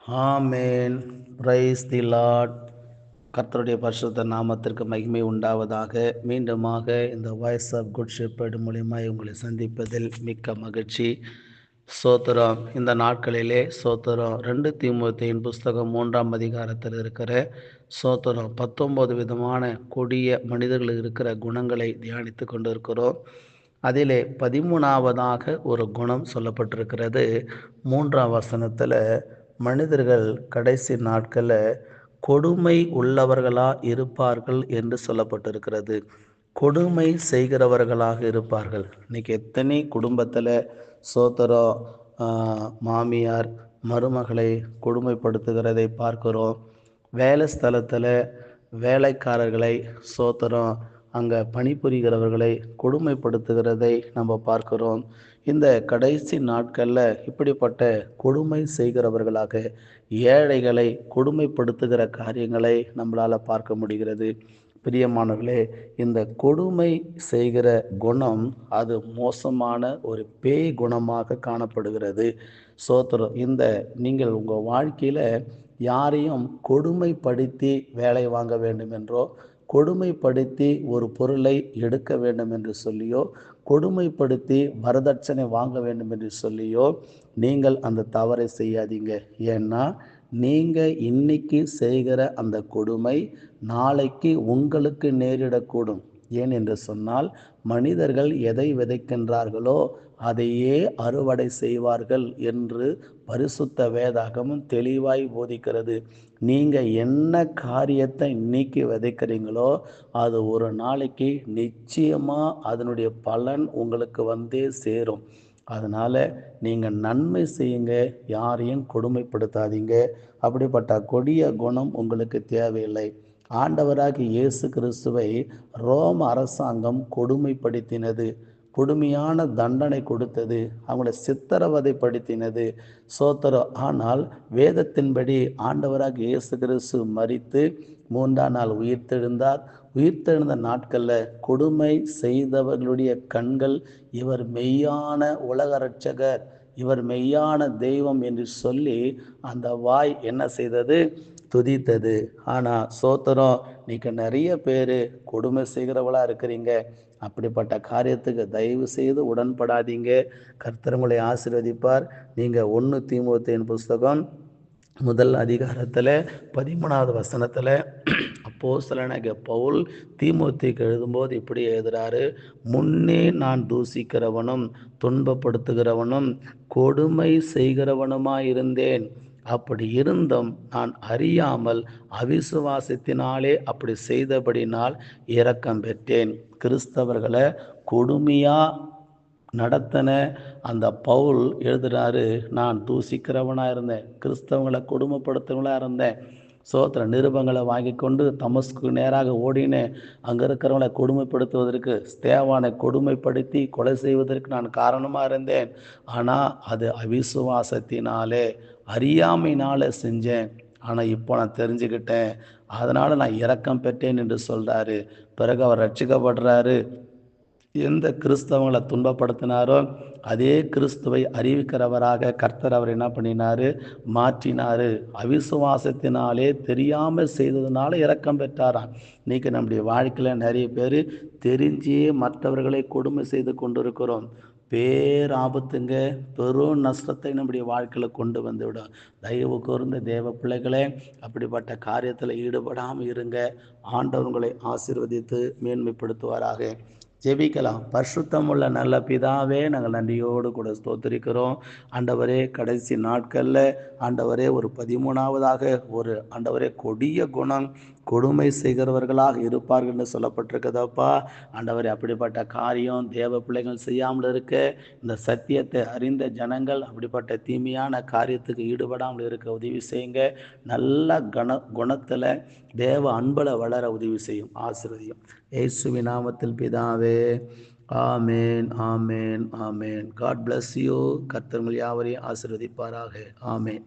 Amen. Praise the Lord. கர்த்தருடைய பரிசுத்த நாமத்திற்கு மகிமை உண்டாவதாக. மீண்டுமாக இந்த வாய்ஸ் ஆஃப் குட் ஷெப்பர்ட் மூலியமாக உங்களை சந்திப்பதில் மிக்க மகிழ்ச்சி. சோத்திரம். இந்த நாட்களிலே சோத்திரம் 2 தீமோத்தேயுவின் புஸ்தகம் 3ஆம் அதிகாரத்தில் இருக்கிற சோத்திரம் 19 விதமான கொடிய மனிதர்கள் இருக்கிற குணங்களை தியானித்து கொண்டு இருக்கிறோம். அதிலே 13ஆவதாக ஒரு குணம் சொல்லப்பட்டிருக்கிறது. 3ஆம் வசனத்தில் மனிதர்கள் கடைசி நாட்களில் கொடுமை உள்ளவர்களா இருப்பார்கள் என்று சொல்லப்பட்டிருக்கிறது. கொடுமை செய்கிறவர்களாக இருப்பார்கள். இன்னைக்கு எத்தனை குடும்பத்தில் சோத்திரம் மாமியார் மருமகளை கொடுமைப்படுத்துகிறதை பார்க்கிறோம். வேலை ஸ்தலத்தில் வேலைக்காரர்களை சோத்திரம் அங்கே பணிபுரிகிறவர்களை கொடுமைப்படுத்துகிறதை நம்ம பார்க்கிறோம். இந்த கடைசி நாட்களில் இப்படிப்பட்ட கொடுமை செய்கிறவர்களாக ஏழைகளை கொடுமைப்படுத்துகிற காரியங்களை நம்மளால் பார்க்க முடிகிறது. பிரியமானவர்களே, இந்த கொடுமை செய்கிற குணம் அது மோசமான ஒரு பேய் குணமாக காணப்படுகிறது. சோத்திரம். நீங்கள் உங்கள் வாழ்க்கையில் யாரையும் கொடுமைப்படுத்தி வேலை வாங்க வேண்டும் என்றோ, கொடுமைப்படுத்தி ஒரு பொருளை எடுக்க வேண்டும் என்று சொல்லியோ, கொடுமைப்படுத்தி வரதட்சணை வாங்க வேண்டும் என்று சொல்லியோ நீங்கள் அந்த தவறை செய்யாதீங்க. ஏன்னா நீங்கள் இன்னைக்கு செய்கிற அந்த கொடுமை நாளைக்கு உங்களுக்கு நேரிடக்கூடும். ஏன் என்று சொன்னால், மனிதர்கள் எதை விதைக்கின்றார்களோ அதையே அறுவடை செய்வார்கள் என்று பரிசுத்த வேதாகமும் தெளிவாய் போதிக்கிறது. நீங்கள் என்ன காரியத்தை இன்னைக்கு விதைக்கிறீங்களோ அது ஒரு நாளைக்கு நிச்சயமாக அதனுடைய பலன் உங்களுக்கு வந்தே சேரும். அதனால் நீங்கள் நன்மை செய்யுங்க, யாரையும் கொடுமைப்படுத்தாதீங்க. அப்படிப்பட்ட கொடிய குணம் உங்களுக்கு தேவையில்லை. ஆண்டவராகிய இயேசு கிறிஸ்துவை ரோம அரசாங்கம் கொடுமைப்படுத்தினது, கொடுமையான தண்டனை கொடுத்தது, அவங்களை சித்திரவதைப்படுத்தினது. சோத்திரம். ஆனால் வேதத்தின்படி ஆண்டவராகிய இயேசு கிறிஸ்து மரித்து 3ஆம் நாள் உயிர்த்தெழுந்தார். உயிர்த்தெழுந்த நாட்களில் கொடுமை செய்தவர்களுடைய கண்கள் இவர் மெய்யான உலக இரட்சகர், இவர் மெய்யான தெய்வம் என்று சொல்லி அந்த வாய் என்ன செய்தது? துதித்தது. ஆனால் சோத்திரம், நீங்கள் நிறைய பேர் கொடுமை செய்கிறவளா இருக்கிறீங்க. அப்படிப்பட்ட காரியத்துக்கு தயவு செய்து உடன்படாதீங்க. கர்த்தர் உங்களை ஆசீர்வதிப்பார். நீங்கள் 1 தீமோத்தேயுவின் புஸ்தகம் 1 அதிகாரத்தில் 13ஆவது வசனத்தில் அப்போஸ்தலனாகிய பவுல் தீமோத்தேயுக்கு எழுதும்போது இப்படி எழுதுறாரு: முன்னே நான் தூசிக்கிறவனும் துன்பப்படுத்துகிறவனும் கொடுமை செய்கிறவனுமாயிருந்தேன். அப்படி இருந்தும் நான் அறியாமல் அவிசுவாசத்தினாலே அப்படி செய்தபடினால் இரக்கம் பெற்றேன். கிறிஸ்தவர்களை கொடுமையா நடத்தின அந்த பவுல் எழுதுறாரு, நான் தூசிக்கிறவனாக இருந்தேன், கிறிஸ்தவங்களை கொடுமைப்படுத்துவங்களா இருந்தேன். சோத்திர நிருபங்களை வாங்கி கொண்டு தமஸ்கு நேராக ஓடினேன். அங்கே இருக்கிறவங்களை கொடுமைப்படுத்துவதற்கு, ஸ்தேவானை கொடுமைப்படுத்தி கொலை செய்வதற்கு நான் காரணமாக இருந்தேன். ஆனால் அது அவிசுவாசத்தினாலே அறியாமையினால செஞ்சேன். ஆனால் இப்போ நான் தெரிஞ்சுக்கிட்டேன், அதனால் நான் இரக்கம் பெற்றேன் என்று சொல்கிறாரு. பிறகு அவர் ரட்சிக்கப்படுறாரு. எந்த கிறிஸ்தவங்களை துன்பப்படுத்தினாரோ அதே கிறிஸ்துவை அறிவிக்கிறவராக கர்த்தர் அவர் என்ன பண்ணினார்? மாற்றினார். அவிசுவாசத்தினாலே தெரியாமல் செய்ததுனால இரக்கம் பெற்றாராம். இன்றைக்கி நம்முடைய வாழ்க்கையில் நிறைய பேர் தெரிஞ்சே மற்றவர்களை கொடுமை செய்து கொண்டிருக்கிறோம். பேராபத்துங்க, பெரும் நஷ்டத்தை நம்முடைய வாழ்க்கையில் கொண்டு வந்து விடும். தயவு கூர்ந்த தேவ பிள்ளைகளே, அப்படிப்பட்ட காரியத்தில் ஈடுபடாமல் இருங்க. ஆண்டவர் உங்களை ஆசீர்வதித்து மேன்மைப்படுத்துவாராக. ஜெபிக்கலாம். பரிசுத்தமுள்ள நல்ல பிதாவே, நாங்கள் நன்றியோடு கூட ஸ்தோத்திரிக்கிறோம். ஆண்டவரே, கடைசி நாட்களில் ஆண்டவரே ஒரு 13ஆவதாக ஒரு ஆண்டவரே கொடிய குணம் கொடுமை செய்கிறவர்களாக இருப்பார்கள் என்று சொல்லப்பட்டிருக்குதப்பா. ஆண்டவரே, அப்படிப்பட்ட காரியம் தேவ பிள்ளைகள் செய்யாமல் இருக்க, இந்த சத்தியத்தை அறிந்த ஜனங்கள் அப்படிப்பட்ட தீமையான காரியத்துக்கு ஈடுபடாமல் இருக்க உதவி செய்யுங்க. நல்ல குணத்தில் தேவ அன்புல வளர உதவி செய்யும். ஆசீர்வதியும். இயேசுவின் நாமத்தில் பிதாவே. Amen, amen, amen. God bless you. கர்த்தர் உங்கள் யாவரையும் ஆசீர்வதிப்பாராக. ஆமேன்.